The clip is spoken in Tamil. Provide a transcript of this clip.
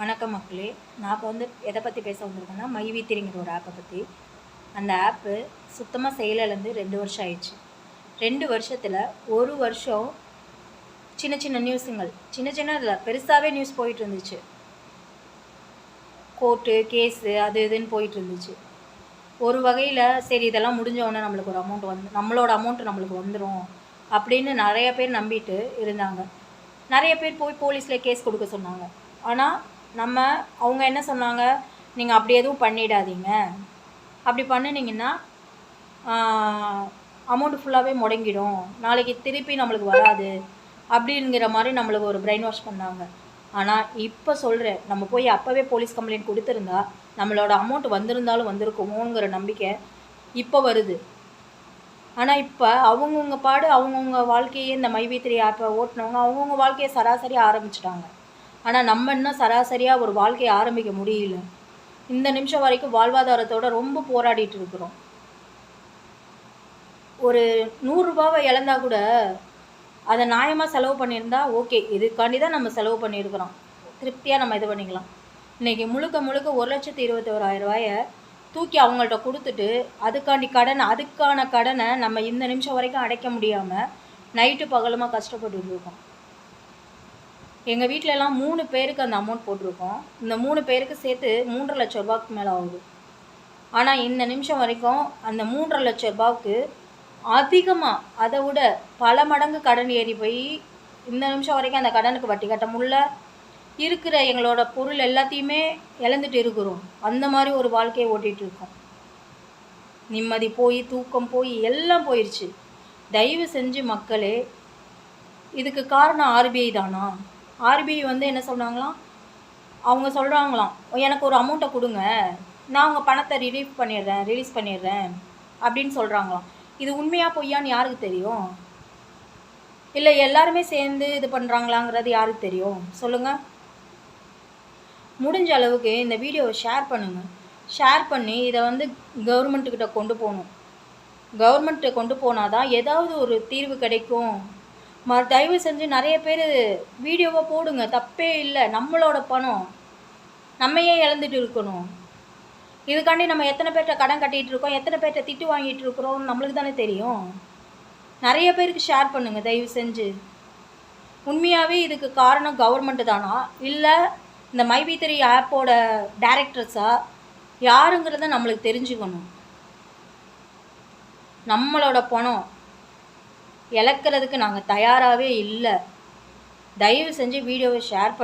வணக்கம் மக்களே. நான் இப்போ எதை பற்றி பேச வந்திருக்கேன்னா, மைவி3ங்கிற ஒரு ஆப்பை பற்றி. அந்த ஆப்பு சுத்தமாக செயலிழந்து 2 வருஷம் ஆயிடுச்சு. 2 வருஷத்தில் 1 வருஷம் சின்ன சின்ன நியூஸுங்கள், சின்ன இல்லை பெருசாகவே நியூஸ் போயிட்டு இருந்துச்சு. கோர்ட்டு கேஸு அது இதுன்னு போயிட்டு இருந்துச்சு. ஒரு வகையில் சரி இதெல்லாம் முடிஞ்சவொடனே நம்மளுக்கு ஒரு அமௌண்ட் நம்மளோட அமௌண்ட்டு நம்மளுக்கு வந்துடும் அப்படின்னு நிறைய பேர் நம்பிட்டு இருந்தாங்க. நிறைய பேர் போய் போலீஸில் கேஸ் கொடுக்க சொன்னாங்க. ஆனால் அவங்க என்ன சொன்னாங்க, நீங்கள் அப்படி எதுவும் பண்ணிடாதீங்க, அப்படி பண்ணினீங்கன்னா அமௌண்ட்டு ஃபுல்லாகவே முடங்கிடும், நாளைக்கு திருப்பி நம்மளுக்கு வராது அப்படிங்கிற மாதிரி நம்மளுக்கு ஒரு பிரெயின் வாஷ் பண்ணாங்க. ஆனால் இப்போ சொல்கிறேன், நம்ம போய் அப்போவே போலீஸ் கம்ப்ளைண்ட் கொடுத்துருந்தா நம்மளோட அமௌண்ட் வந்திருந்தாலும் வந்திருக்குமோங்கிற நம்பிக்கை இப்போ வருது. ஆனால் இப்போ அவங்கவுங்க பாடு அவங்கவுங்க வாழ்க்கையே இந்த மைவி3 ஆப்பை ஓட்டினவங்க அவங்கவுங்க வாழ்க்கையை சராசரியாக ஆரம்பிச்சிட்டாங்க. ஆனால் நம்ம இன்னும் சராசரியாக ஒரு வாழ்க்கையை ஆரம்பிக்க முடியல. இந்த நிமிஷம் வரைக்கும் வாழ்வாதாரத்தோடு ரொம்ப போராடிட்டு இருக்கிறோம். ஒரு 100 ரூபாவை இழந்தா கூட அதை நியாயமாக செலவு பண்ணியிருந்தா ஓகே, இதுக்காண்டி தான் நம்ம செலவு பண்ணியிருக்கிறோம், திருப்தியாக நம்ம இது பண்ணிக்கலாம். இன்றைக்கி முழுக்க 1,21,000 ரூபாயை தூக்கி அவங்கள்ட்ட கொடுத்துட்டு அதுக்கான கடனை நம்ம இந்த நிமிஷம் வரைக்கும் அடைக்க முடியாமல் நைட்டு பகலுமா கஷ்டப்பட்டுட்டு இருக்கோம். எங்கள் வீட்டிலலாம் 3 பேருக்கு அந்த அமௌண்ட் போட்டிருக்கோம். இந்த 3 பேருக்கு சேர்த்து 3.5 லட்ச ரூபாய்க்கு மேலே ஆகுது. ஆனால் இந்த நிமிஷம் வரைக்கும் அந்த 3.5 லட்ச ரூபாய்க்கு அதிகமாக அதை விட பல மடங்கு கடன் ஏறி போய் இந்த நிமிஷம் வரைக்கும் அந்த கடனுக்கு வட்டி கட்ட முடியல. இருக்கிற எங்களோட பொருள் எல்லாத்தையுமே இழந்துட்டு இருக்கிறோம். அந்த மாதிரி ஒரு வாழ்க்கையை ஓட்டிகிட்டு இருக்கோம். நிம்மதி போய், தூக்கம் போய், எல்லாம் போயிடுச்சு. தயவு செஞ்சு மக்களே, இதுக்கு காரணம் ஆர்பிஐ தானா? ஆர்பிஐ என்ன சொன்னாங்களாம், அவங்க சொல்கிறாங்களாம், எனக்கு ஒரு அமௌண்ட்டை கொடுங்க, நான் உங்கள் பணத்தை ரிலீஸ் பண்ணிடுறேன் அப்படின்னு சொல்கிறாங்களாம். இது உண்மையாக பொய்யான்னு யாருக்கு தெரியும்? இல்லை எல்லாருமே சேர்ந்து இது பண்ணுறாங்களாங்கிறது யாருக்கு தெரியும் சொல்லுங்கள்? முடிஞ்ச அளவுக்கு இந்த வீடியோவை ஷேர் பண்ணுங்கள். ஷேர் பண்ணி இதை கவர்மெண்ட்டுக்கிட்ட கொண்டு போகணும். கவர்மெண்ட்டை கொண்டு போனால் தான் ஏதாவது ஒரு தீர்வு கிடைக்கும். தயவு செஞ்சு நிறைய பேர் வீடியோவை போடுங்க, தப்பே இல்லை. நம்மளோட பணம் நம்மையே இழந்துட்டு இருக்கணும். இதுக்காண்டி நம்ம எத்தனை பேர்கிட்ட கடன் கட்டிகிட்டு இருக்கோம், எத்தனை பேர்கிட்ட திட்டு வாங்கிட்டு இருக்கிறோம் நம்மளுக்கு தானே தெரியும். நிறைய பேருக்கு ஷேர் பண்ணுங்கள் தயவு செஞ்சு. உண்மையாகவே இதுக்கு காரணம் கவர்மெண்ட்டு தானா, இல்லை இந்த மைவி3 ஆப்போட டைரக்டர்ஸா, யாருங்கிறத நம்மளுக்கு தெரிஞ்சுக்கணும். நம்மளோட பணம் இழக்கிறதுக்கு நாங்கள் தயாராகவே இல்லை. தயவு செஞ்சு வீடியோவை ஷேர்